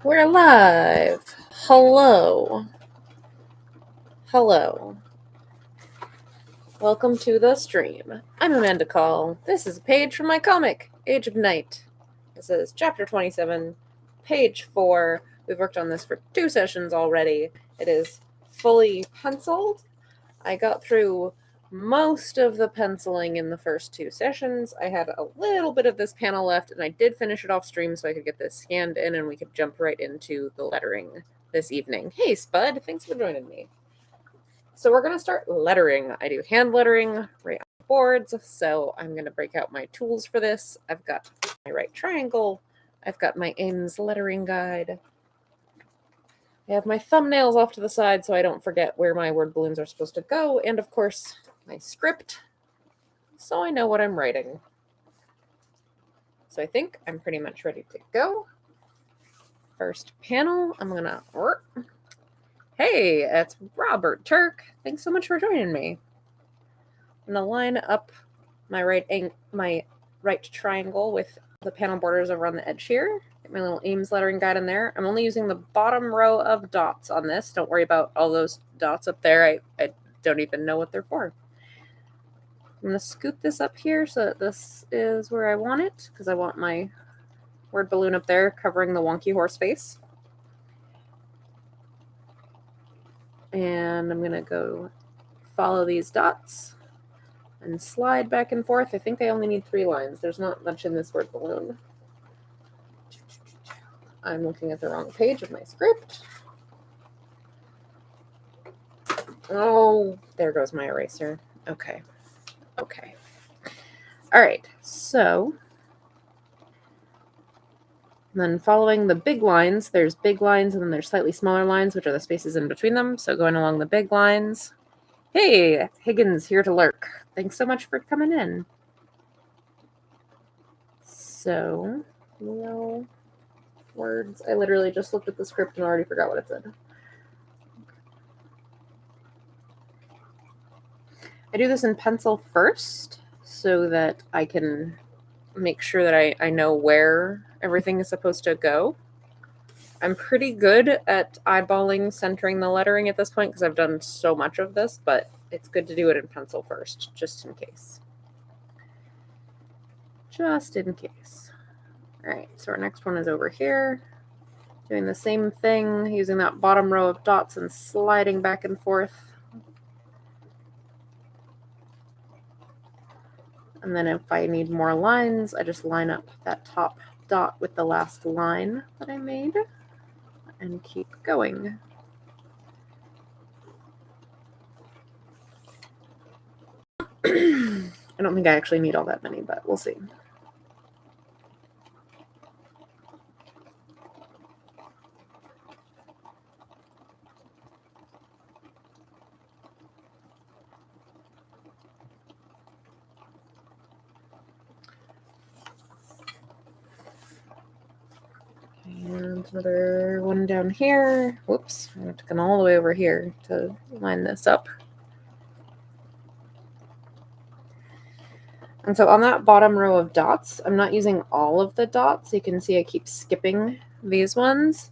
We're live. Hello. Hello. Welcome to the stream. I'm Amanda Call. This is a page from my comic, Age of Night. This is chapter 27, page 4. We've worked on this for 2 sessions already. It is fully penciled. I got through most of the penciling in the first 2 sessions. I had a little bit of this panel left, and I did finish it off stream so I could get this scanned in and we could jump right into the lettering this evening. Hey, Spud, thanks for joining me. So we're going to start lettering. I do hand lettering right on the boards, so I'm going to break out my tools for this. I've got my right triangle. I've got my Ames lettering guide. I have my thumbnails off to the side so I don't forget where my word balloons are supposed to go, and of course, my script, so I know what I'm writing. So I think I'm pretty much ready to go. First panel, I'm gonna... Hey, it's Robert Turk. Thanks so much for joining me. I'm gonna line up my right triangle with the panel borders over on the edge here. Get my little Ames lettering guide in there. I'm only using the bottom row of dots on this. Don't worry about all those dots up there. I don't even know what they're for. I'm going to scoop this up here so that this is where I want it, because I want my word balloon up there covering the wonky horse face. And I'm going to go follow these dots and slide back and forth. I think I only need 3 lines. There's not much in this word balloon. I'm looking at the wrong page of my script. Oh, there goes my eraser. Okay. All right, so then following the big lines, there's big lines and then there's slightly smaller lines, which are the spaces in between them. So going along the big lines. Hey, Higgins here to lurk. Thanks so much for coming in. So, words. I literally just looked at the script and already forgot what it said. I do this in pencil first so that I can make sure that I know where everything is supposed to go. I'm pretty good at eyeballing, centering the lettering at this point because I've done so much of this, but it's good to do it in pencil first, just in case. Just in case. All right, so our next one is over here. Doing the same thing, using that bottom row of dots and sliding back and forth. And then if I need more lines, I just line up that top dot with the last line that I made and keep going. I don't think I actually need all that many, but we'll see. And another one down here. Whoops, I have to come all the way over here to line this up. And so on that bottom row of dots, I'm not using all of the dots. You can see I keep skipping these ones.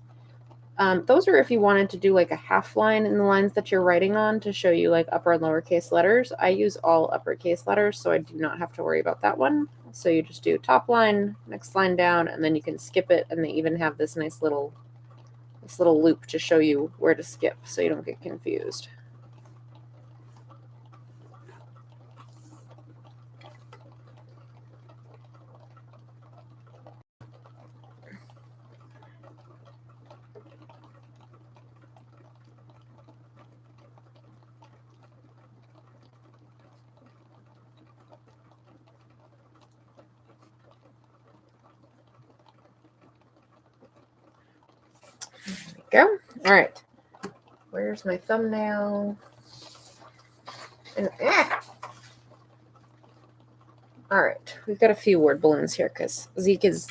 Those are if you wanted to do like a half line in the lines that you're writing on to show you like upper and lowercase letters. I use all uppercase letters, so I do not have to worry about that one. So you just do top line, next line down, and then you can skip it. And they even have this nice little loop to show you where to skip so you don't get confused. There we go. All right. Where's my thumbnail? And all right, we've got a few word balloons here because Zeke is,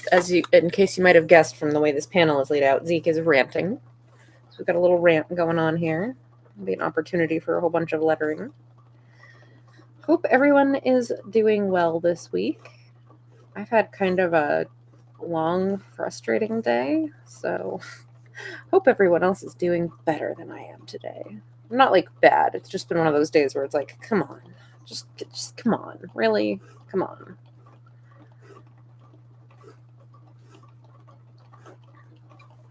in case you might have guessed from the way this panel is laid out, Zeke is ranting. So we've got a little rant going on here. It'll be an opportunity for a whole bunch of lettering. Hope everyone is doing well this week. I've had kind of a long, frustrating day, so Hope everyone else is doing better than I am today. I'm not like bad. It's just been one of those days where it's like, come on. Just come on. Really? Come on.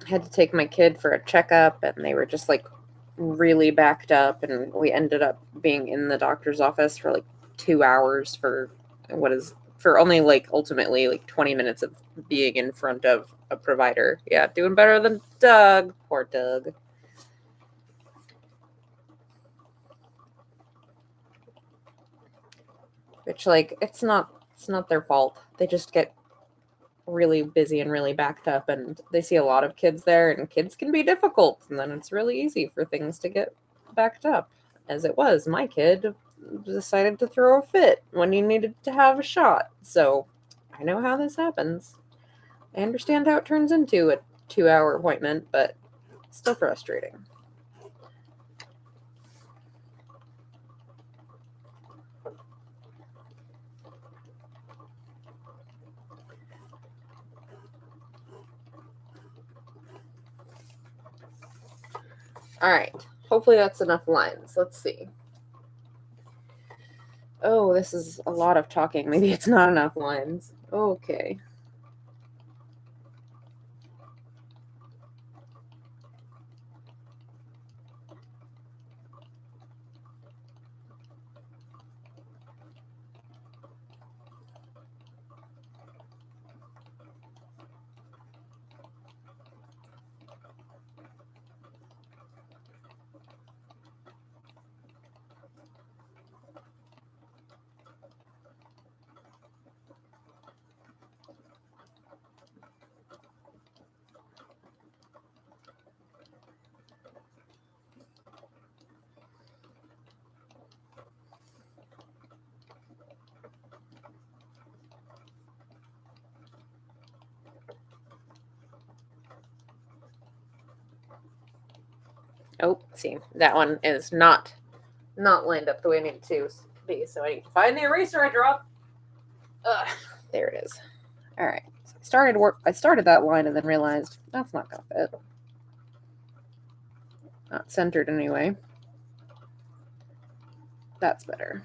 I had to take my kid for a checkup, and they were just like really backed up, and we ended up being in the doctor's office for like 2 hours for only like ultimately like 20 minutes of being in front of a provider. Yeah, doing better than Doug. Poor Doug. Which, like, it's not their fault. They just get really busy and really backed up, and they see a lot of kids there, and kids can be difficult, and then it's really easy for things to get backed up. As it was, my kid decided to throw a fit when he needed to have a shot. So I know how this happens. I understand how it turns into a 2-hour appointment, but it's still frustrating. All right. Hopefully that's enough lines. Let's see. Oh, this is a lot of talking. Maybe it's not enough lines. Okay. Oh, see, that one is not lined up the way I need it to be, so I need to find the eraser I dropped. Ugh, there it is. All right. So I started that line and then realized that's not gonna fit. Not centered anyway. That's better.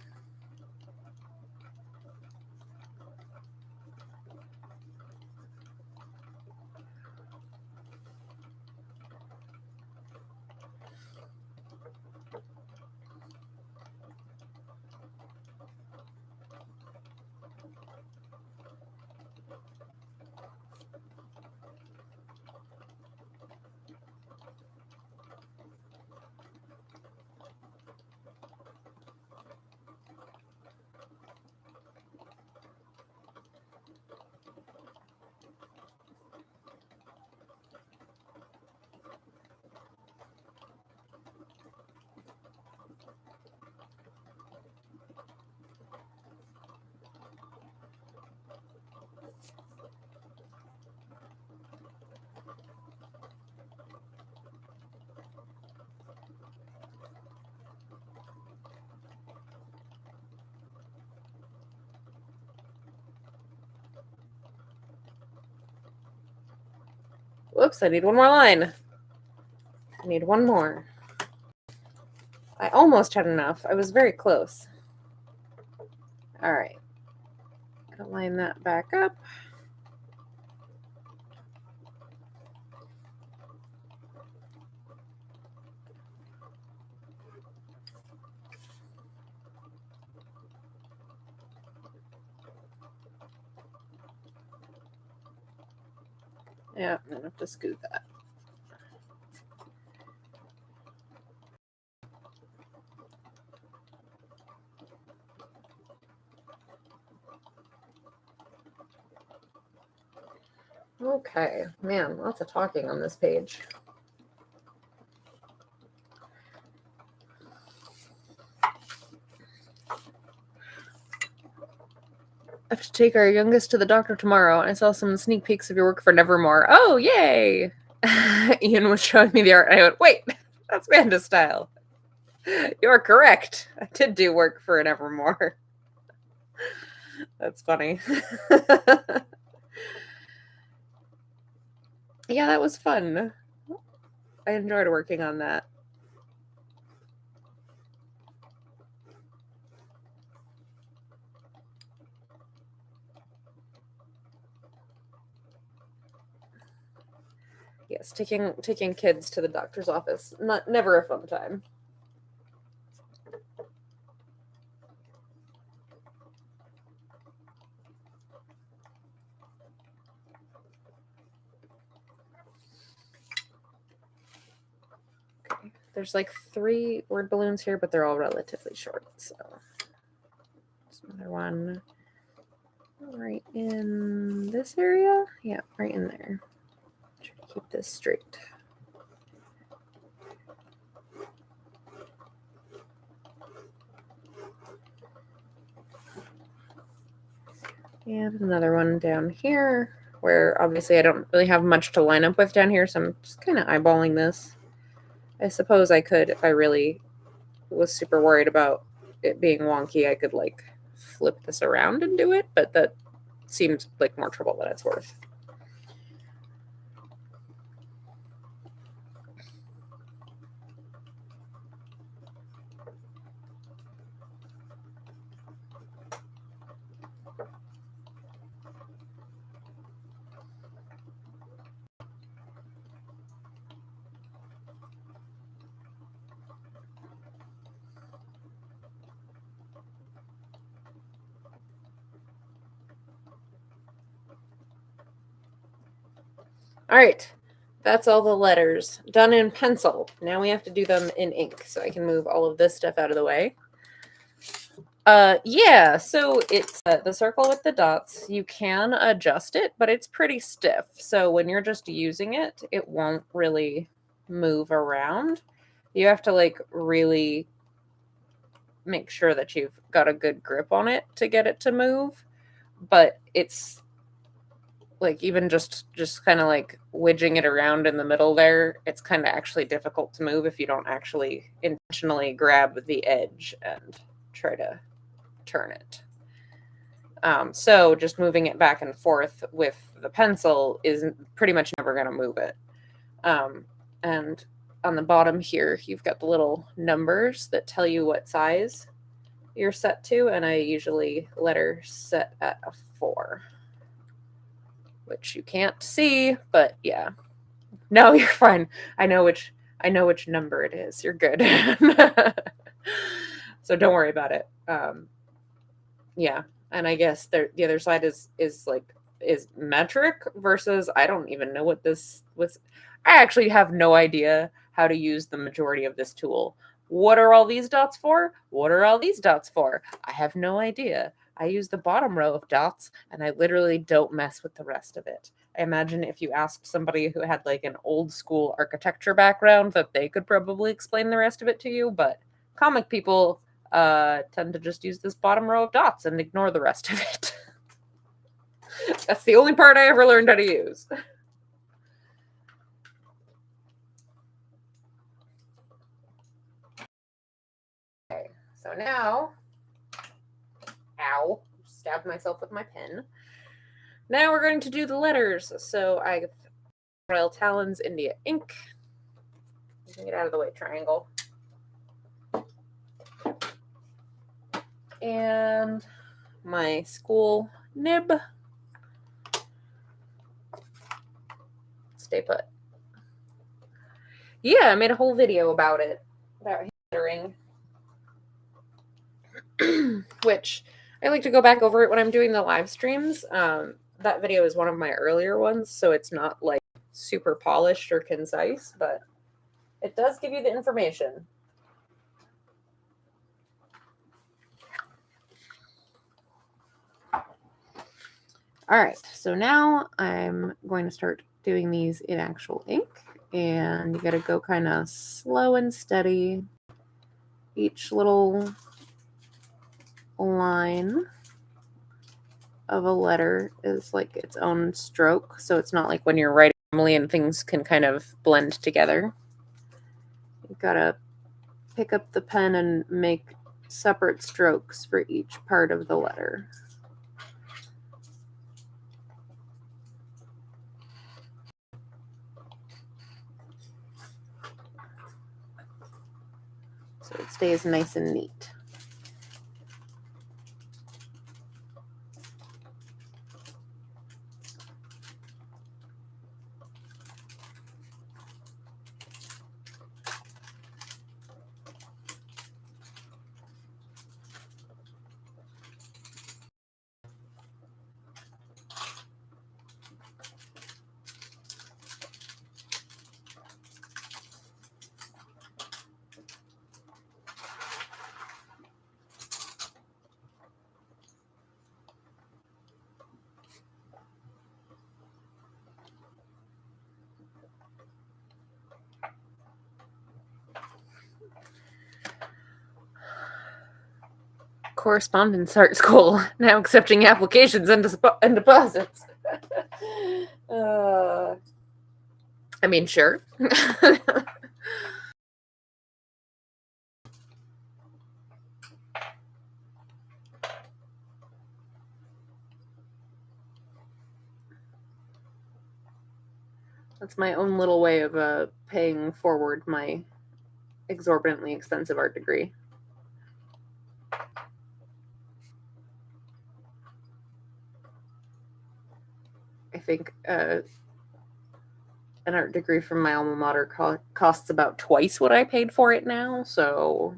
Whoops, I need one more line. I need one more. I almost had enough. I was very close. All right. Gotta line that back up. Yeah, I'm gonna have to scoot that. Okay, man, lots of talking on this page. I have to take our youngest to the doctor tomorrow, and I saw some sneak peeks of your work for Nevermore. Oh, yay! Ian was showing me the art, and I went, wait, that's Manda style. You're correct. I did do work for an Evermore. That's funny. Yeah, that was fun. I enjoyed working on that. Yes, taking kids to the doctor's office, never a fun time. Okay, there's like 3 word balloons here, but they're all relatively short. So there's another one right in this area. Yeah, right in there. Try to keep this straight. And another one down here, where obviously I don't really have much to line up with down here, so I'm just kind of eyeballing this. I suppose I could, if I really was super worried about it being wonky, I could like flip this around and do it, but that seems like more trouble than it's worth. All right, that's all the letters done in pencil. Now we have to do them in ink, so I can move all of this stuff out of the way. Yeah, so it's the circle with the dots. You can adjust it, but it's pretty stiff. So when you're just using it, it won't really move around. You have to like really make sure that you've got a good grip on it to get it to move. But it's like even just kind of like wedging it around in the middle there, it's kind of actually difficult to move if you don't actually intentionally grab the edge and try to turn it. So just moving it back and forth with the pencil is pretty much never going to move it. And on the bottom here, you've got the little numbers that tell you what size you're set to, and I usually letter set at a 4, which you can't see, but yeah. No, you're fine. I know which number it is. You're good. So don't worry about it. Yeah, and I guess the other side is metric versus I don't even know what this was. I actually have no idea how to use the majority of this tool. What are all these dots for? What are all these dots for? I have no idea. I use the bottom row of dots and I literally don't mess with the rest of it. I imagine if you asked somebody who had like an old school architecture background that they could probably explain the rest of it to you, but comic people tend to just use this bottom row of dots and ignore the rest of it. That's the only part I ever learned how to use. Okay, so now, ow, stabbed myself with my pen. Now we're going to do the letters. So I have Royal Talons India ink. Get out of the way, triangle. And my school nib. Stay put. Yeah, I made a whole video about it, about lettering, which I like to go back over it when I'm doing the live streams. That video is one of my earlier ones, so it's not like super polished or concise, but it does give you the information. All right, so now I'm going to start doing these in actual ink, and you got to go kind of slow and steady. Each little line of a letter is like its own stroke, so it's not like when you're writing normally and things can kind of blend together. You gotta pick up the pen and make separate strokes for each part of the letter. so it stays nice and neat. Correspondence art school, now accepting applications and deposits. I mean, sure. That's my own little way of paying forward my exorbitantly expensive art degree. I think an art degree from my alma mater costs about twice what I paid for it now, so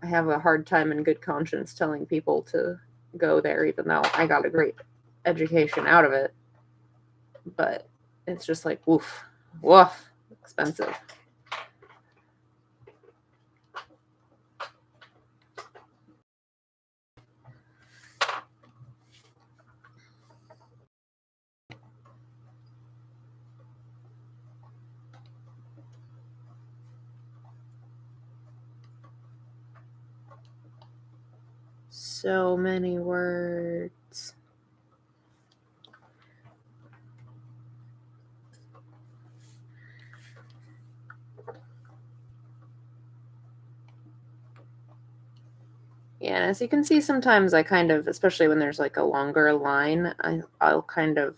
I have a hard time in good conscience telling people to go there, even though I got a great education out of it. But it's just like, woof, expensive. So many words. Yeah, and as you can see, sometimes I kind of, especially when there's like a longer line, I'll kind of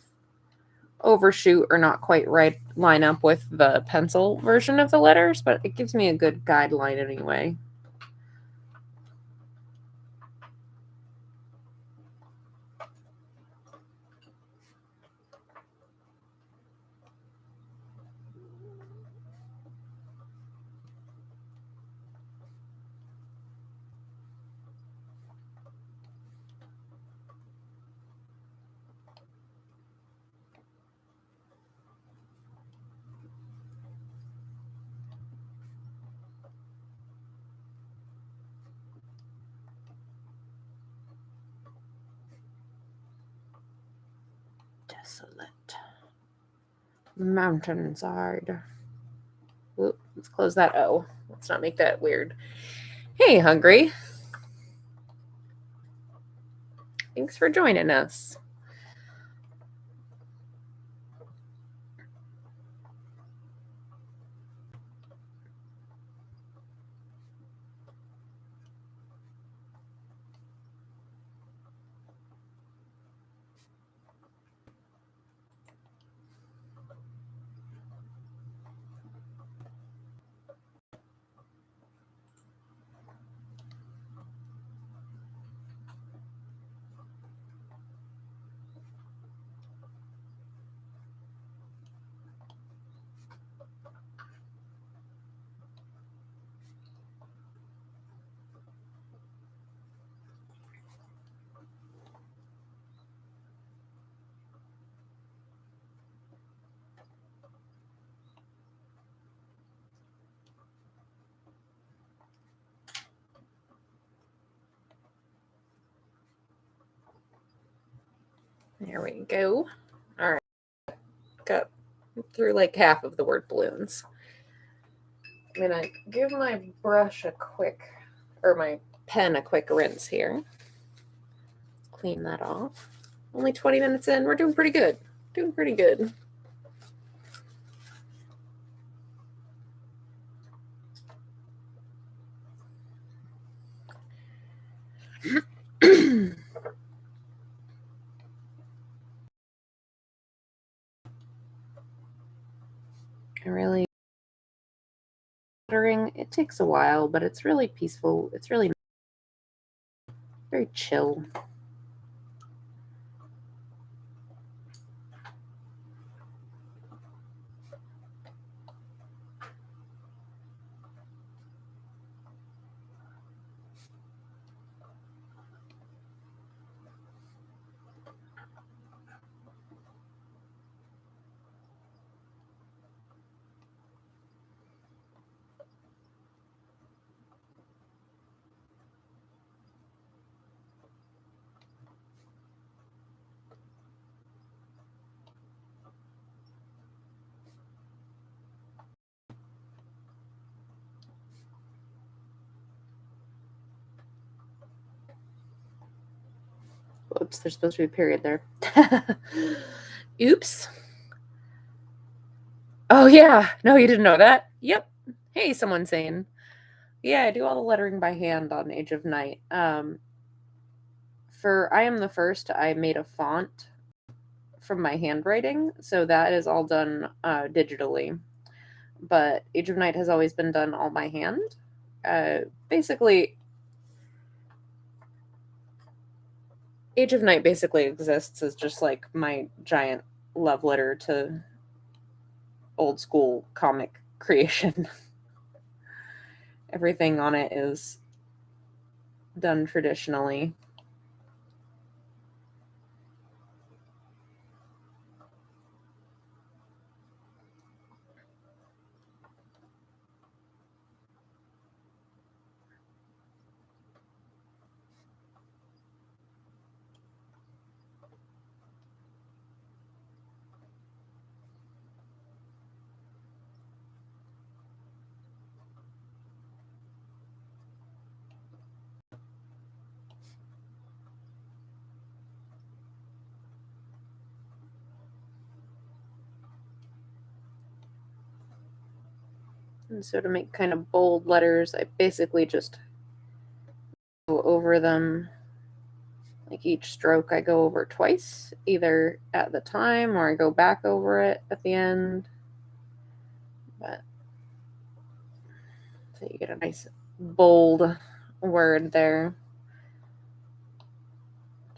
overshoot or not quite line up with the pencil version of the letters, but it gives me a good guideline anyway. Desolate. Mountainside. Oop, let's close that O. Let's not make that weird. Hey, Hungry. Thanks for joining us. There we go. All right. Got through like half of the word balloons. I'm going to give my brush a quick, or my pen a quick rinse here. Clean that off. Only 20 minutes in. We're doing pretty good. Doing pretty good. I really lettering. It takes a while, but it's really peaceful. It's really very chill. Oops, there's supposed to be a period there. Oops. Oh, yeah. No, you didn't know that? Yep. Hey, someone's saying. Yeah, I do all the lettering by hand on Age of Night. For I Am the First, I made a font from my handwriting, so that is all done digitally. But Age of Night has always been done all by hand. Basically, Age of Night basically exists as just like my giant love letter to old school comic creation. Everything on it is done traditionally. And so to make kind of bold letters, I basically just go over them. Like each stroke I go over twice, either at the time or I go back over it at the end. But so you get a nice bold word there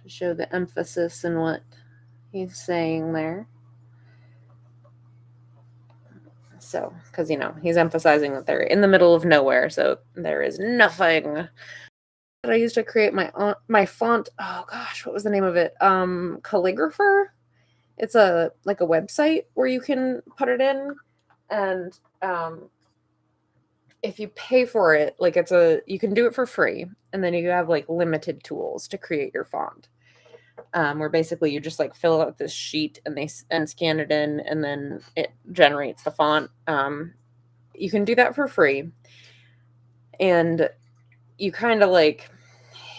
to show the emphasis in what he's saying there. So, because, he's emphasizing that they're in the middle of nowhere, so there is nothing that I used to create my font. Oh gosh, what was the name of it? Calligrapher. It's a website where you can put it in, and if you pay for it, you can do it for free, and then you have limited tools to create your font. Where basically you just fill out this sheet and scan it in, and then it generates the font. You can do that for free, and you kind of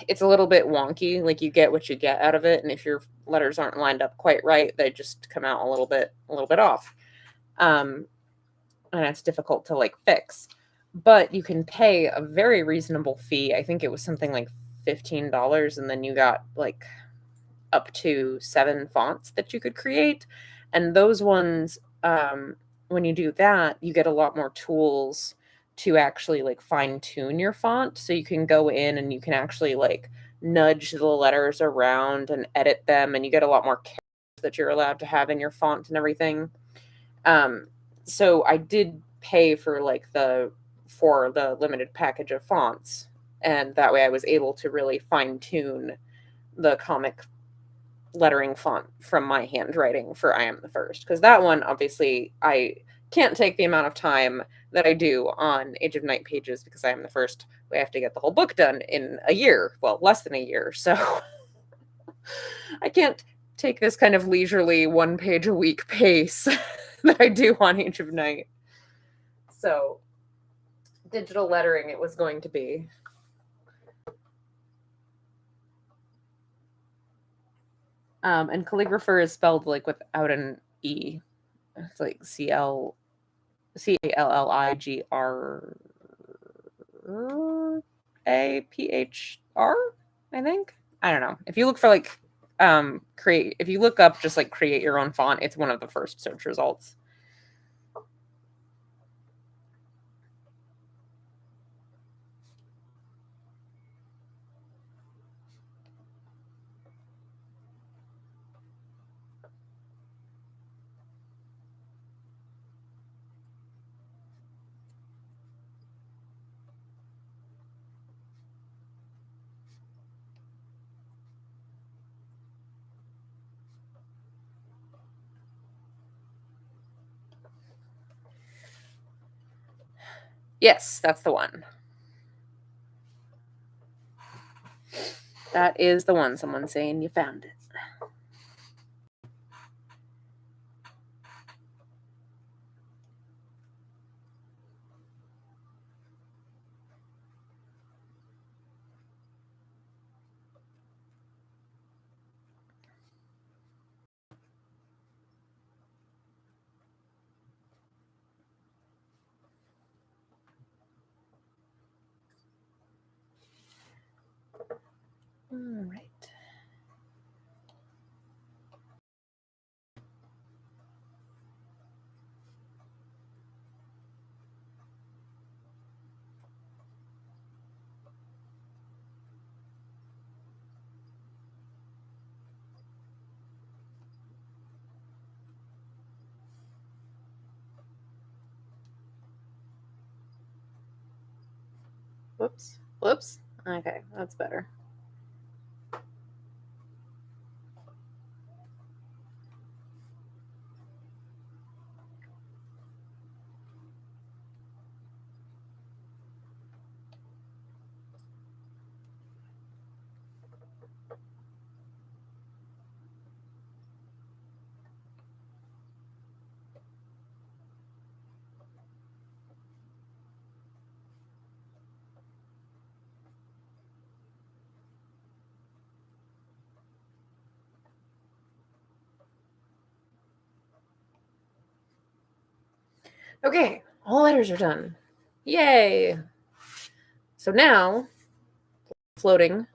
it's a little bit wonky. You get what you get out of it, and if your letters aren't lined up quite right, they just come out a little bit off. And it's difficult to fix. But you can pay a very reasonable fee. I think it was something like $15, and then you got up to 7 fonts that you could create. And those ones, when you do that, you get a lot more tools to actually fine tune your font. So you can go in and you can actually nudge the letters around and edit them, and you get a lot more characters that you're allowed to have in your font and everything. So I did pay for the limited package of fonts, and that way I was able to really fine tune the comic lettering font from my handwriting for I Am the First, because that one, obviously, I can't take the amount of time that I do on Age of Night pages, because I Am the First, we have to get the whole book done in a year, well, less than a year, so I can't take this kind of leisurely 1 page a week pace that I do on Age of Night. So digital lettering it was going to be. And calligrapher is spelled without an E. It's CALLIGRAPHR, I think. I don't know. If you look for if you look up just create your own font, it's one of the first search results. Yes, that's the one. That is the one. Someone's saying you found it. All right. Whoops. Whoops. Okay, that's better. Okay, all letters are done. Yay! So now, floating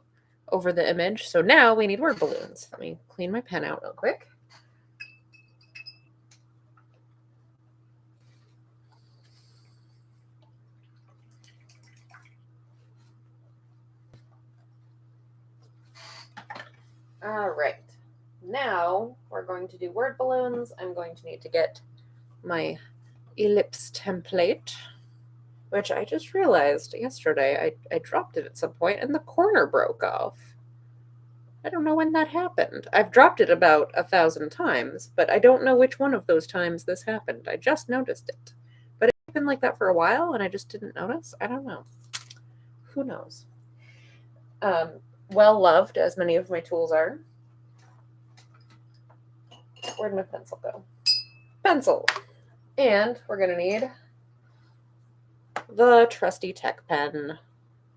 over the image. So now we need word balloons. Let me clean my pen out real quick. All right. Now we're going to do word balloons. I'm going to need to get my ellipse template, which I just realized yesterday I dropped it at some point and the corner broke off. I don't know when that happened. I've dropped it about 1,000 times, but I don't know which one of those times this happened. I just noticed it. But it's been like that for a while and I just didn't notice. I don't know. Who knows? Well loved, as many of my tools are. Where'd my pencil go? Pencil. And we're going to need the trusty tech pen,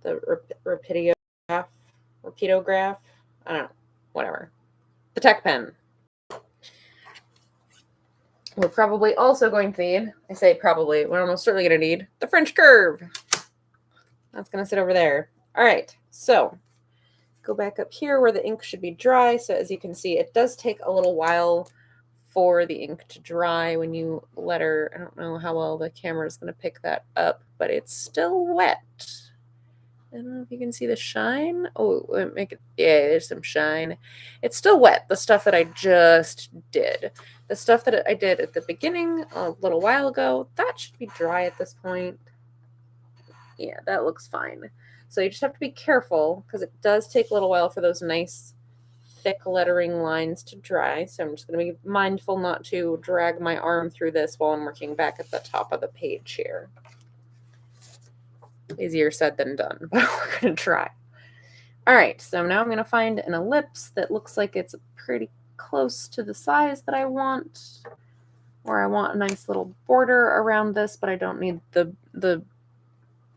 the rapidograph. I don't know, whatever. The tech pen. We're probably also going to need, I say probably, we're almost certainly going to need the French curve. That's going to sit over there. All right, so go back up here where the ink should be dry. So as you can see, it does take a little while for the ink to dry when you letter. I don't know how well the camera is going to pick that up, but it's still wet. I don't know if you can see the shine. Oh, make it, yeah, there's some shine. It's still wet, the stuff that I just did. The stuff that I did at the beginning a little while ago, that should be dry at this point. Yeah, that looks fine. So you just have to be careful because it does take a little while for those nice thick lettering lines to dry. So I'm just going to be mindful not to drag my arm through this while I'm working back at the top of the page here. Easier said than done, but we're going to try. All right, so now I'm going to find an ellipse that looks like it's pretty close to the size that I want, or I want a nice little border around this, but I don't need the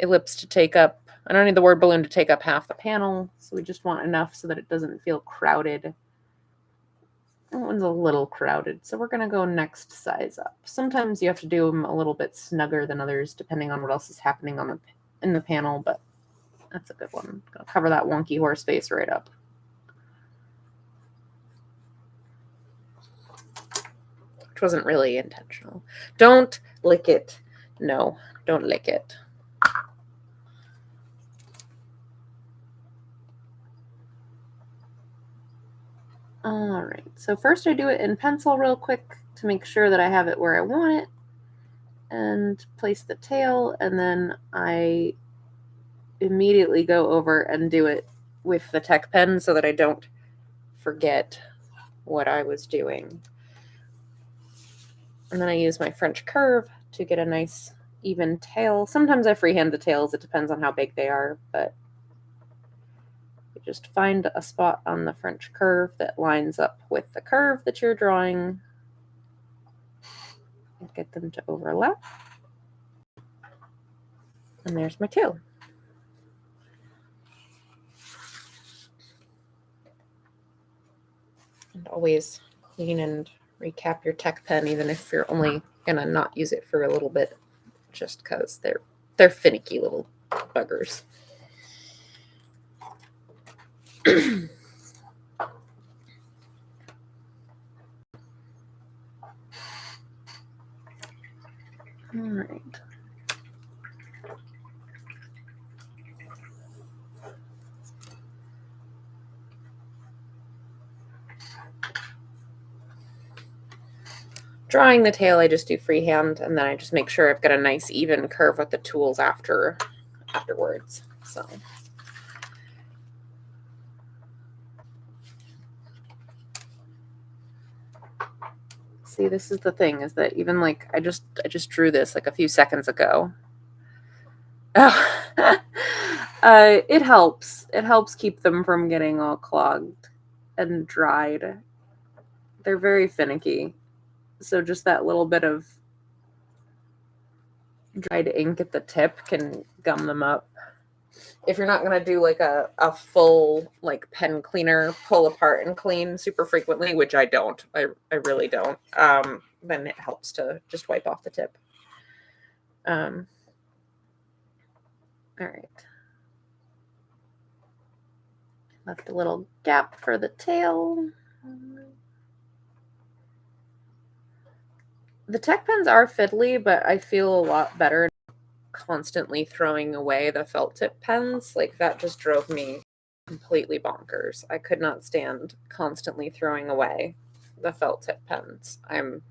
ellipse to take up, I don't need the word balloon to take up half the panel, so we just want enough so that it doesn't feel crowded. That one's a little crowded, so we're going to go next size up. Sometimes you have to do them a little bit snugger than others, depending on what else is happening in the panel, but that's a good one. I'm going to cover that wonky horse face right up. Which wasn't really intentional. Don't lick it. No, don't lick it. All right, so first I do it in pencil real quick to make sure that I have it where I want it, and place the tail, and then I immediately go over and do it with the tech pen so that I don't forget what I was doing. And then I use my French curve to get a nice even tail. Sometimes I freehand the tails. It depends on how big they are, but you just find a spot on the French curve that lines up with the curve that you're drawing and get them to overlap. And there's my tail. And always clean and recap your tech pen, even if you're only gonna not use it for a little bit, just because they're finicky little buggers. All right. Drawing the tail, I just do freehand, and then I just make sure I've got a nice even curve with the tools afterwards. So see, this is the thing, is that even like I just drew this like a few seconds ago. It helps. It helps keep them from getting all clogged and dried. They're very finicky. So just that little bit of dried ink at the tip can gum them up. If you're not going to do like a full like pen cleaner, pull apart and clean super frequently, which I don't, I really don't, then it helps to just wipe off the tip. All right. Left a little gap for the tail. The tech pens are fiddly, but I feel a lot better constantly throwing away the felt tip pens. Like that just drove me completely bonkers. I could not stand constantly throwing away the felt tip pens. I'm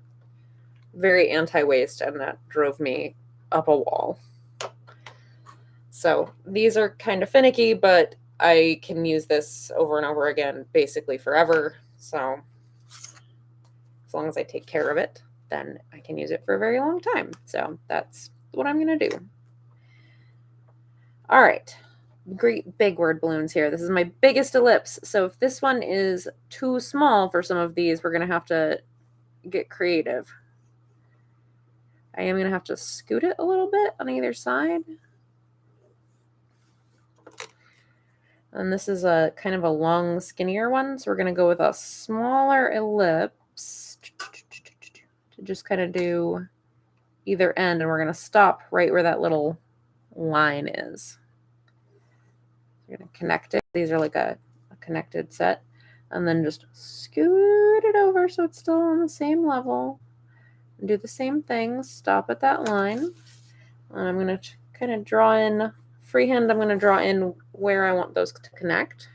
very anti-waste, and that drove me up a wall. So these are kind of finicky, but I can use this over and over again basically forever. So as long as I take care of it, then I can use it for a very long time. So that's what I'm going to do. All right. Great big word balloons here. This is my biggest ellipse. So if this one is too small for some of these, we're going to have to get creative. I am going to have to scoot it a little bit on either side. And this is a kind of a long, skinnier one. So we're going to go with a smaller ellipse to just kind of do either end. And we're going to stop right where that little line is. We're going to connect it. These are like a connected set. And then just scoot it over so it's still on the same level. And do the same thing. Stop at that line. And I'm going to kind of draw in freehand. I'm going to draw in where I want those to connect.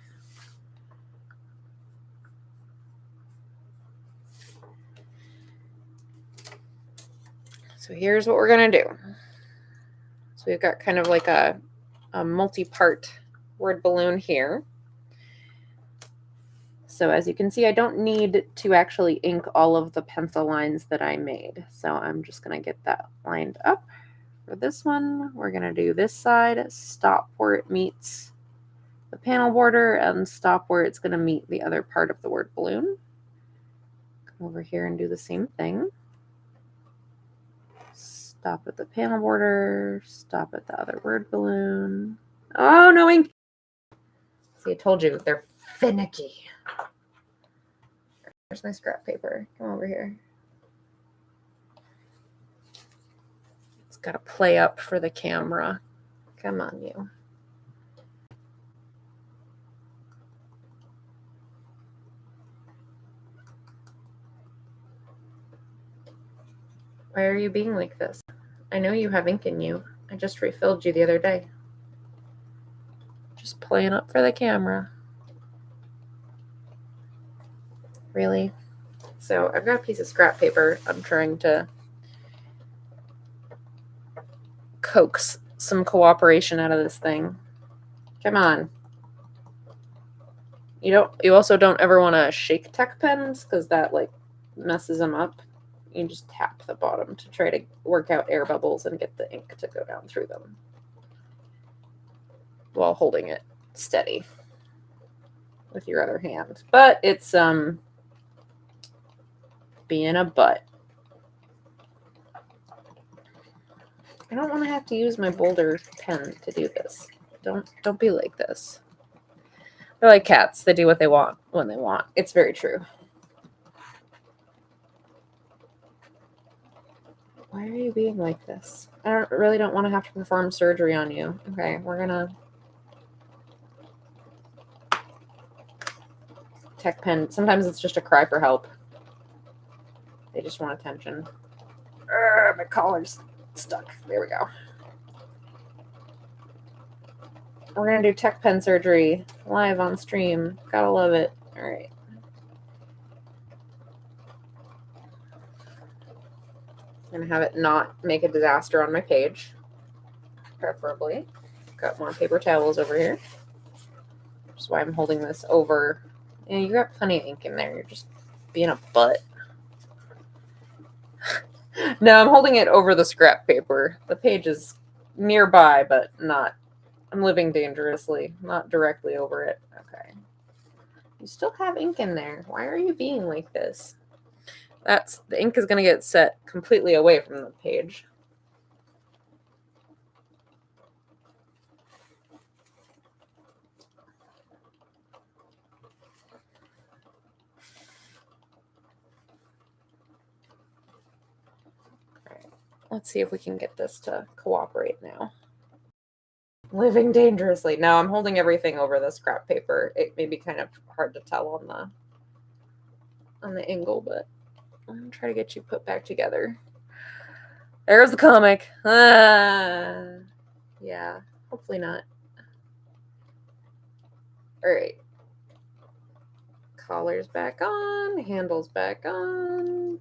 So here's what we're going to do. So we've got kind of like a multi-part word balloon here. So as you can see, I don't need to actually ink all of the pencil lines that I made. So I'm just going to get that lined up. For this one, we're going to do this side, stop where it meets the panel border, and stop where it's going to meet the other part of the word balloon. Come over here and do the same thing. Stop at the panel border, stop at the other word balloon. Oh, no ink! See, I told you, they're finicky. Where's my scrap paper? Come over here. It's got to play up for the camera. Come on, you. Why are you being like this? I know you have ink in you. I just refilled you the other day. Just playing up for the camera. Really? So I've got a piece of scrap paper. I'm trying to coax some cooperation out of this thing. Come on. You also don't ever want to shake tech pens because that like messes them up. you just tap the bottom to try to work out air bubbles and get the ink to go down through them while holding it steady with your other hand. But it's being a butt. I don't want to have to use my Boulder pen to do this. Don't be like this. They're like cats. They do what they want when they want. It's very true. Why are you being like this? I really don't want to have to perform surgery on you. Okay, we're gonna tech pen. Sometimes it's just a cry for help. They just want attention. My collar's stuck. There we go. We're gonna do tech pen surgery live on stream. Gotta love it. All right. I'm gonna have it not make a disaster on my page, preferably. Got more paper towels over here. That's why I'm holding this over. Yeah, you got plenty of ink in there. You're just being a butt. No, I'm holding it over the scrap paper. The page is nearby, but not. I'm living dangerously, not directly over it. Okay. You still have ink in there. Why are you being like this? The ink is going to get set completely away from the page. All right. Let's see if we can get this to cooperate now. Living dangerously. No, I'm holding everything over the scrap paper. It may be kind of hard to tell on the angle, but I'm going to try to get you put back together. There's the comic. Yeah, hopefully not. All right. Collar's back on. Handle's back on.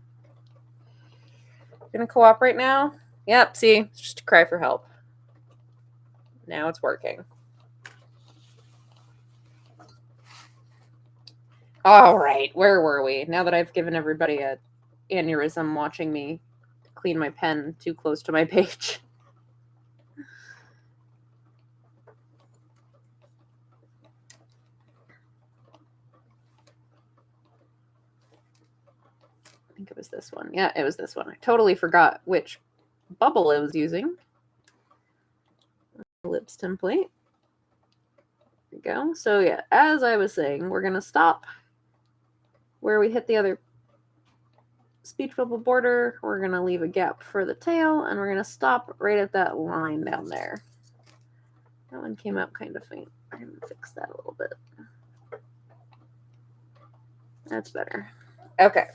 Gonna cooperate now? Yep, see? It's just a cry for help. Now it's working. All right, where were we? Now that I've given everybody an aneurysm watching me clean my pen too close to my page. I think it was this one. Yeah, it was this one. I totally forgot which bubble I was using. Lips template. There we go. So yeah, as I was saying, we're going to stop where we hit the other speech bubble border. We're going to leave a gap for the tail, and we're going to stop right at that line down there. That one came out kind of faint. I'm going to fix that a little bit. That's better. Okay.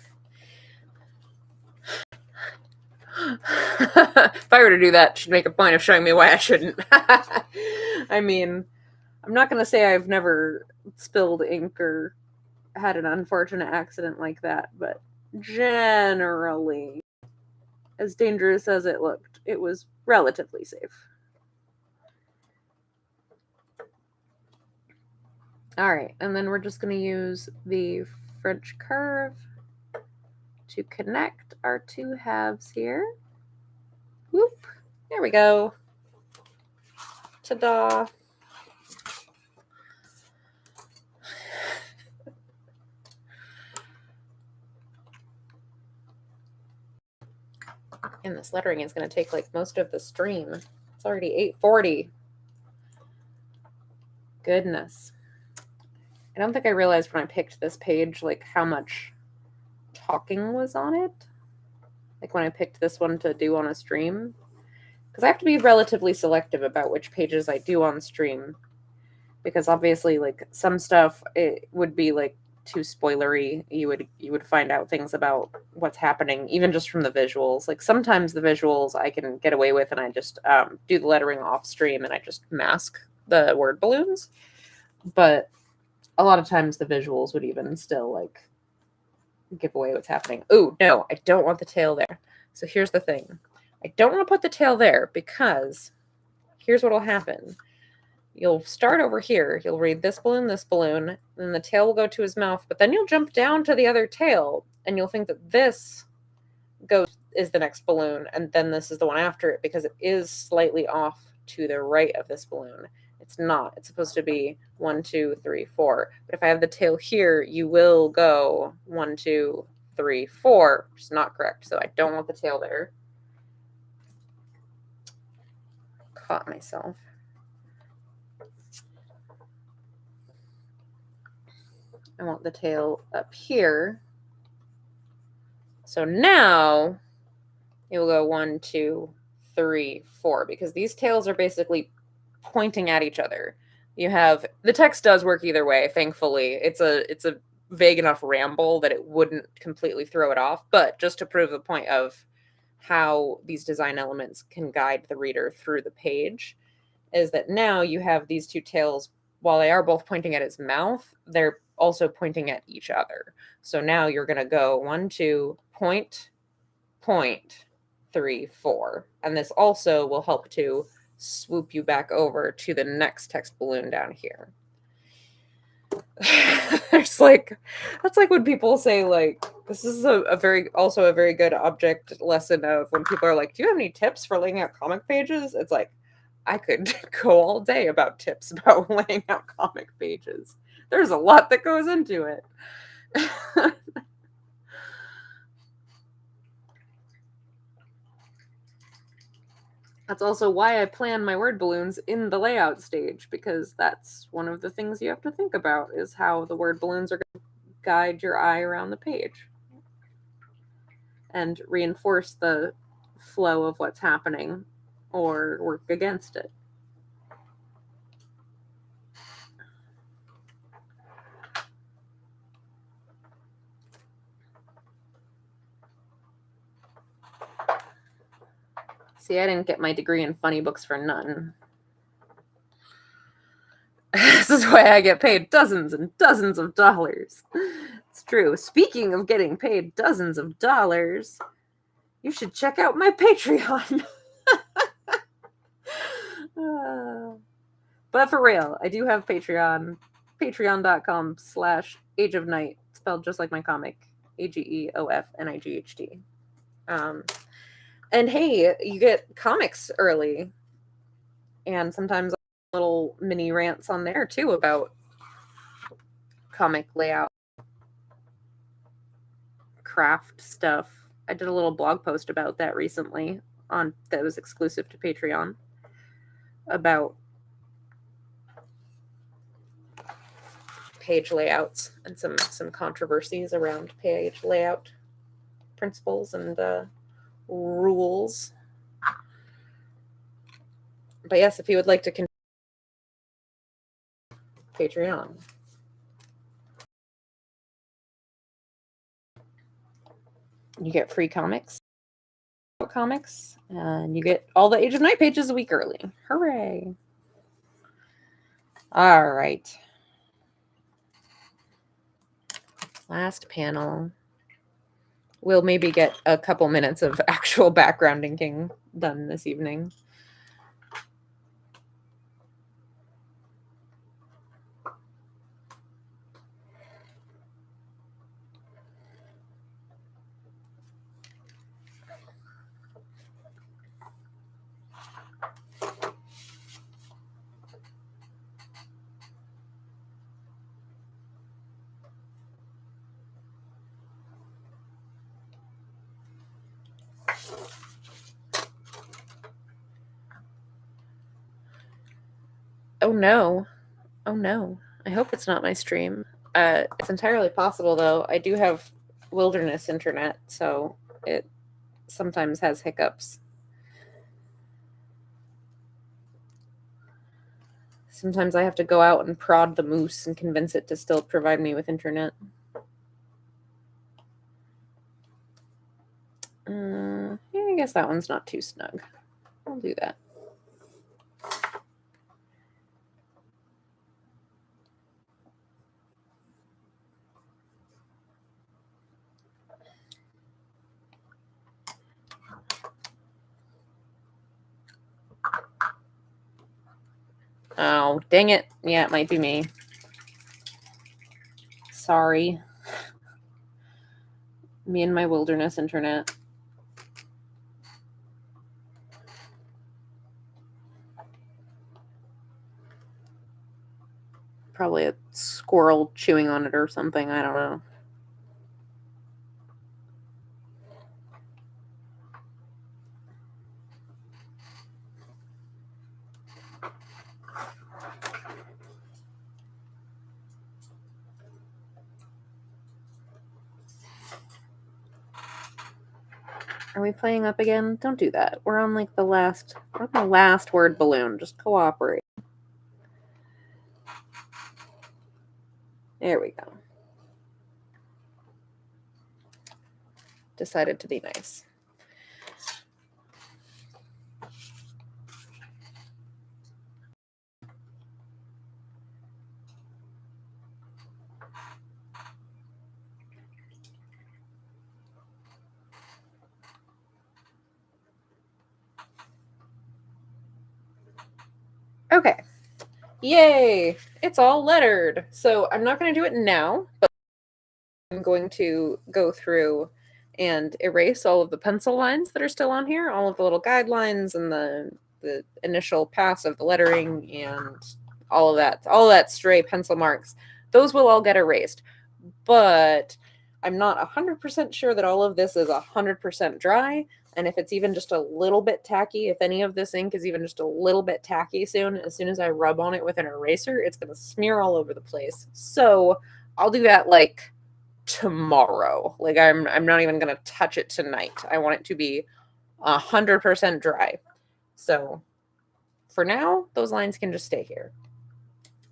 If I were to do that, she'd make a point of showing me why I shouldn't. I mean, I'm not going to say I've never spilled ink or had an unfortunate accident like that, but generally, as dangerous as it looked, it was relatively safe. All right, and then we're just going to use the French curve to connect our two halves here. Whoop, there we go. Ta-da. And this lettering is going to take like most of the stream. It's already 8:40. Goodness. I don't think I realized when I picked this page like how much talking was on it. Like when I picked this one to do on a stream. Because I have to be relatively selective about which pages I do on stream. Because obviously like some stuff it would be like too spoilery. You would find out things about what's happening, even just from the visuals. Like sometimes the visuals I can get away with and I just do the lettering off stream and I just mask the word balloons. But a lot of times the visuals would even still like give away what's happening. Oh, no, I don't want the tail there. So here's the thing. I don't want to put the tail there because here's what will happen. You'll start over here. You'll read this balloon, then the tail will go to his mouth, but then you'll jump down to the other tail and you'll think that this is the next balloon, and then this is the one after it because it is slightly off to the right of this balloon. It's not. It's supposed to be 1, 2, 3, 4. But if I have the tail here, you will go 1, 2, 3, 4, which is not correct. So I don't want the tail there. Caught myself. I want the tail up here. So now it will go 1, 2, 3, 4, because these tails are basically pointing at each other. You have the text does work either way, thankfully. It's a vague enough ramble that it wouldn't completely throw it off, but just to prove the point of how these design elements can guide the reader through the page is that now you have these two tails. While they are both pointing at his mouth, they're also pointing at each other. So now you're going to go 1, 2, point, 3, 4. And this also will help to swoop you back over to the next text balloon down here. It's like, that's like when people say, like, this is a very good object lesson of when people are like, do you have any tips for laying out comic pages? It's like, I could go all day about tips about laying out comic pages. There's a lot that goes into it. That's also why I plan my word balloons in the layout stage, because that's one of the things you have to think about is how the word balloons are going to guide your eye around the page and reinforce the flow of what's happening or work against it. See, I didn't get my degree in funny books for none. This is why I get paid dozens and dozens of dollars. It's true. Speaking of getting paid dozens of dollars, you should check out my Patreon. But for real, I do have Patreon. Patreon.com/Age of Night, spelled just like my comic. AGEOFNIGHT. And hey, you get comics early. And sometimes little mini rants on there too about comic layout, craft stuff. I did a little blog post about that recently that was exclusive to Patreon about page layouts and some controversies around page layout principles and rules. But yes, if you would like to Patreon. You get free comics, and you get all the Age of Night pages a week early. Hooray! All right. Last panel. We'll maybe get a couple minutes of actual background inking done this evening. Oh no. Oh no. I hope it's not my stream. It's entirely possible, though. I do have wilderness internet, so it sometimes has hiccups. Sometimes I have to go out and prod the moose and convince it to still provide me with internet. Yeah, I guess that one's not too snug. I'll do that. Oh, dang it. Yeah, it might be me. Sorry. Me and my wilderness internet. probably a squirrel chewing on it or something. I don't know. Are we playing up again? Don't do that. We're on like the last word balloon. Just cooperate. There we go. Decided to be nice. Okay. Yay! It's all lettered. So I'm not going to do it now, but I'm going to go through and erase all of the pencil lines that are still on here, all of the little guidelines and the initial pass of the lettering and all of that stray pencil marks. Those will all get erased. But I'm not 100% sure that all of this is 100% dry. And if it's even just a little bit tacky, if any of this ink is even just a little bit tacky as soon as I rub on it with an eraser, it's going to smear all over the place. So I'll do that like tomorrow. Like I'm not even going to touch it tonight. I want it to be 100% dry. So for now, those lines can just stay here.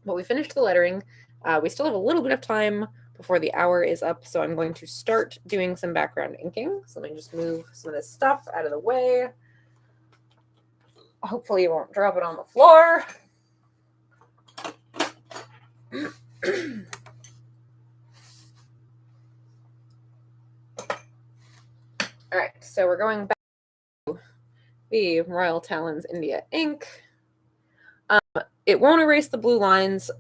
But we finished the lettering. We still have a little bit of time before the hour is up, so I'm going to start doing some background inking. So let me just move some of this stuff out of the way. Hopefully you won't drop it on the floor. All right, so we're going back to the Royal Talons India ink. It won't erase the blue lines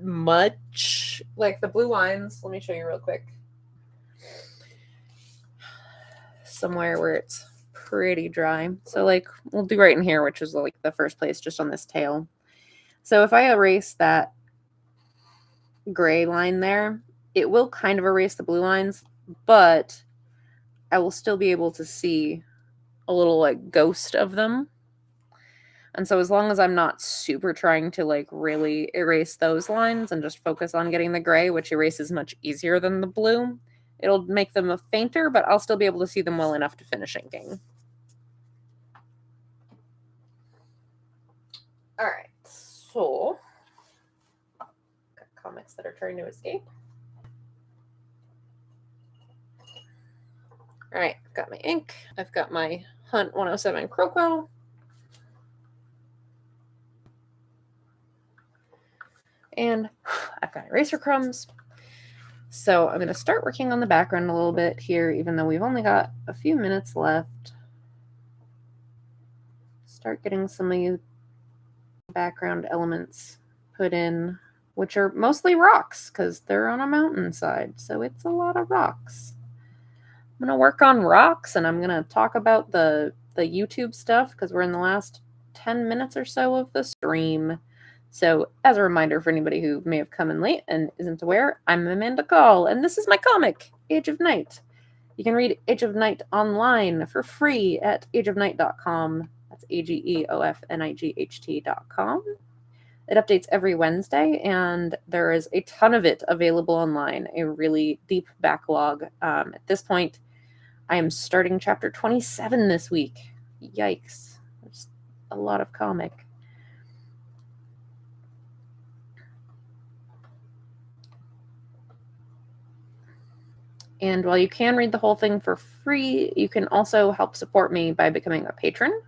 much. Like the blue lines, let me show you real quick. Somewhere where it's pretty dry. So like we'll do right in here, which is like the first place, just on this tail. So if I erase that gray line there, it will kind of erase the blue lines, but I will still be able to see a little like ghost of them. And so as long as I'm not super trying to like really erase those lines and just focus on getting the gray, which erases much easier than the blue, it'll make them a fainter, but I'll still be able to see them well enough to finish inking. All right, so got comics that are trying to escape. All right, I've got my ink. I've got my Hunt 107 Croco. And I've got eraser crumbs. So I'm going to start working on the background a little bit here, even though we've only got a few minutes left. Start getting some of the background elements put in, which are mostly rocks because they're on a mountainside. So it's a lot of rocks. I'm going to work on rocks, and I'm going to talk about the YouTube stuff because we're in the last 10 minutes or so of the stream. So as a reminder for anybody who may have come in late and isn't aware, I'm Amanda Gall, and this is my comic, Age of Night. You can read Age of Night online for free at ageofnight.com. That's AGEOFNIGHT.com. It updates every Wednesday, and there is a ton of it available online, a really deep backlog. At this point, I am starting chapter 27 this week. Yikes. There's a lot of comic. And while you can read the whole thing for free, you can also help support me by becoming a patron.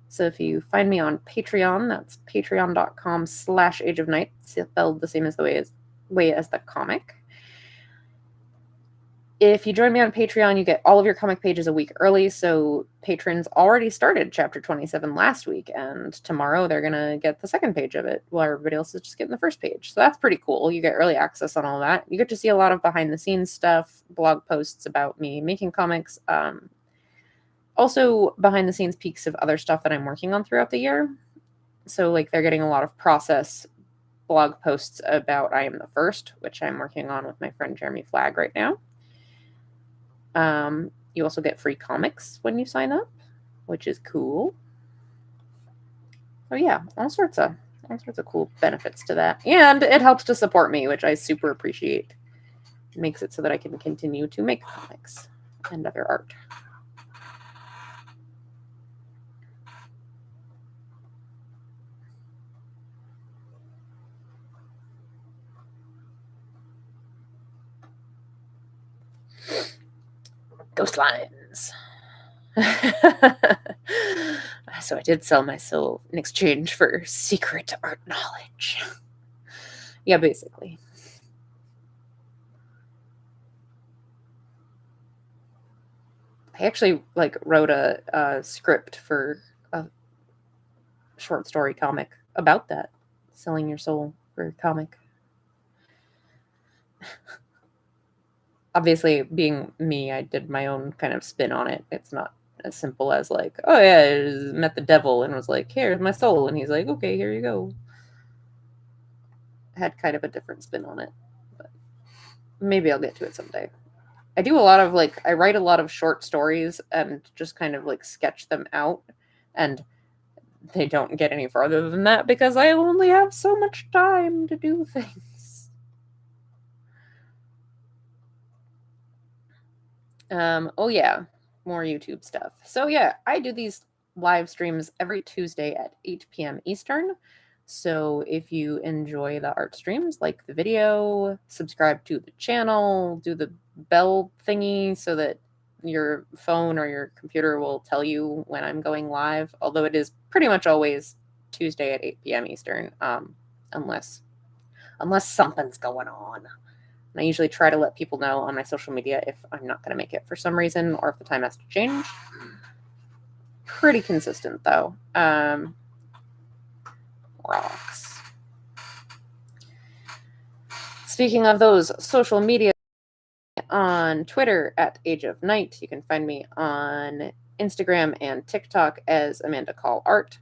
So if you find me on Patreon, that's patreon.com/ageofnight, spelled the same as the way as the comic. If you join me on Patreon, you get all of your comic pages a week early. So patrons already started chapter 27 last week, and tomorrow they're going to get the second page of it while everybody else is just getting the first page. So that's pretty cool. You get early access on all that. You get to see a lot of behind the scenes stuff, blog posts about me making comics, also behind the scenes peeks of other stuff that I'm working on throughout the year. So like they're getting a lot of process blog posts about I Am the First, which I'm working on with my friend Jeremy Flagg right now. You also get free comics when you sign up, which is cool. So yeah, all sorts of cool benefits to that. And it helps to support me, which I super appreciate. It makes it so that I can continue to make comics and other art. Ghost lines. So I did sell my soul in exchange for secret art knowledge. Yeah, basically. I actually wrote a script for a short story comic about that, selling your soul for a comic. Obviously, being me, I did my own kind of spin on it. It's not as simple as oh yeah, I just met the devil and was like, here's my soul, and he's like, okay, here you go. I had kind of a different spin on it, but maybe I'll get to it someday. I do a lot of I write a lot of short stories and just kind of sketch them out, and they don't get any farther than that because I only have so much time to do things. Oh yeah, more YouTube stuff. So yeah, I do these live streams every Tuesday at 8 p.m. Eastern. So if you enjoy the art streams, like the video, subscribe to the channel, do the bell thingy so that your phone or your computer will tell you when I'm going live, although it is pretty much always Tuesday at 8 p.m. Eastern, unless something's going on. And I usually try to let people know on my social media if I'm not going to make it for some reason or if the time has to change. Pretty consistent, though. Rocks. Speaking of those social media, on Twitter at Age of Night. You can find me on Instagram and TikTok as Amanda Call Art.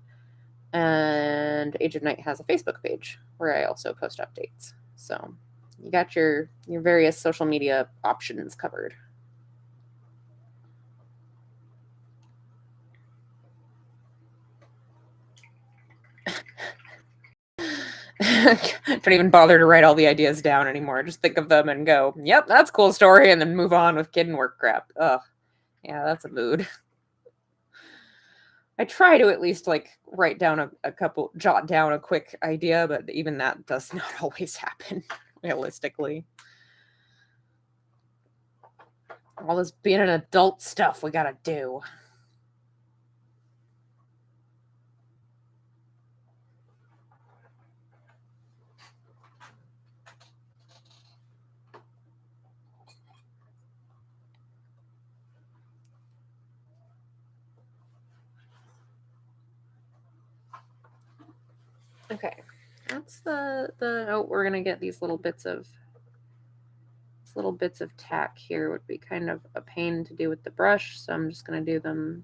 And Age of Night has a Facebook page where I also post updates. So you got your various social media options covered. Don't even bother to write all the ideas down anymore. Just think of them and go, yep, that's a cool story, and then move on with kid and work crap. Ugh. Yeah, that's a mood. I try to at least write down a couple, jot down a quick idea, but even that does not always happen realistically. All this being an adult stuff we gotta do. Okay, that's the oh, we're gonna get these little bits of tack here. Would be kind of a pain to do with the brush, so I'm just gonna do them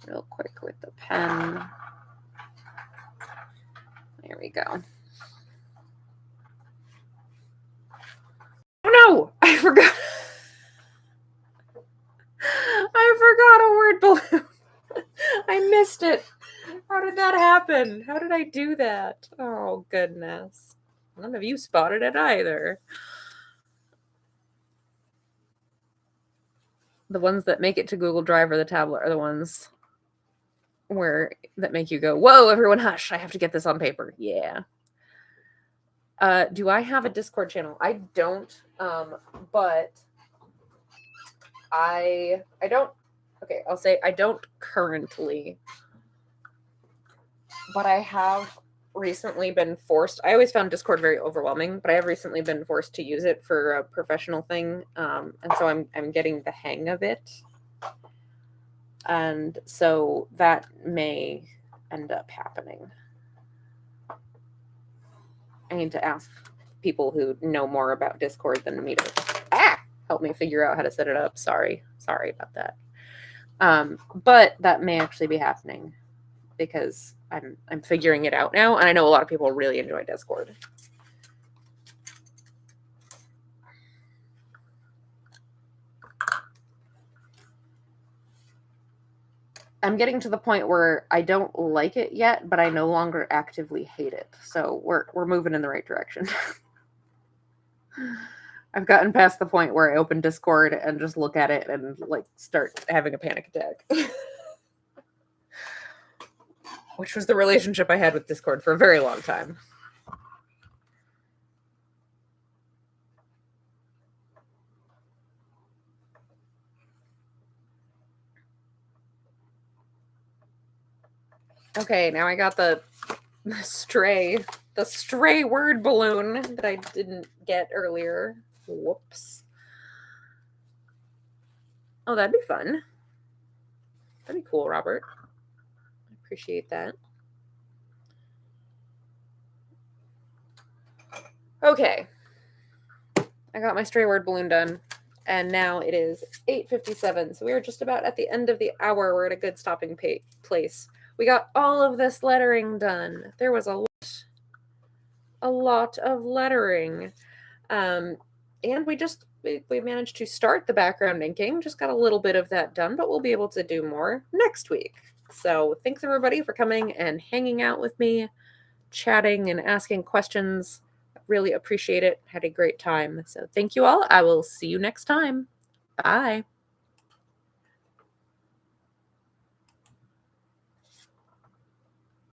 real quick with the pen. There we go. Oh no, I forgot. I forgot a word balloon. I missed it. How did that happen? How did I do that? Oh, goodness. None of you spotted it either. The ones that make it to Google Drive or the tablet are the ones that make you go, whoa, everyone hush. I have to get this on paper. Yeah. Do I have a Discord channel? I don't, but I don't. Okay, I'll say I don't currently, but I have recently been forced. I always found Discord very overwhelming, but I have recently been forced to use it for a professional thing, and so I'm getting the hang of it, and so that may end up happening. I need to ask people who know more about Discord than me to help me figure out how to set it up. Sorry about that. But that may actually be happening because I'm figuring it out now, and I know a lot of people really enjoy Discord. I'm getting to the point where I don't like it yet, but I no longer actively hate it. So we're moving in the right direction. I've gotten past the point where I open Discord and just look at it and like start having a panic attack. Which was the relationship I had with Discord for a very long time. Okay, now I got the stray word balloon that I didn't get earlier. Whoops. Oh, that'd be fun. That'd be cool, Robert. I appreciate that. Okay. I got my stray word balloon done, and now it is 8:57, so we are just about at the end of the hour. We're at a good stopping place. We got all of this lettering done. There was a lot of lettering. And we managed to start the background inking, just got a little bit of that done, but we'll be able to do more next week. So thanks everybody for coming and hanging out with me, chatting and asking questions. Really appreciate it. Had a great time. So thank you all. I will see you next time. Bye.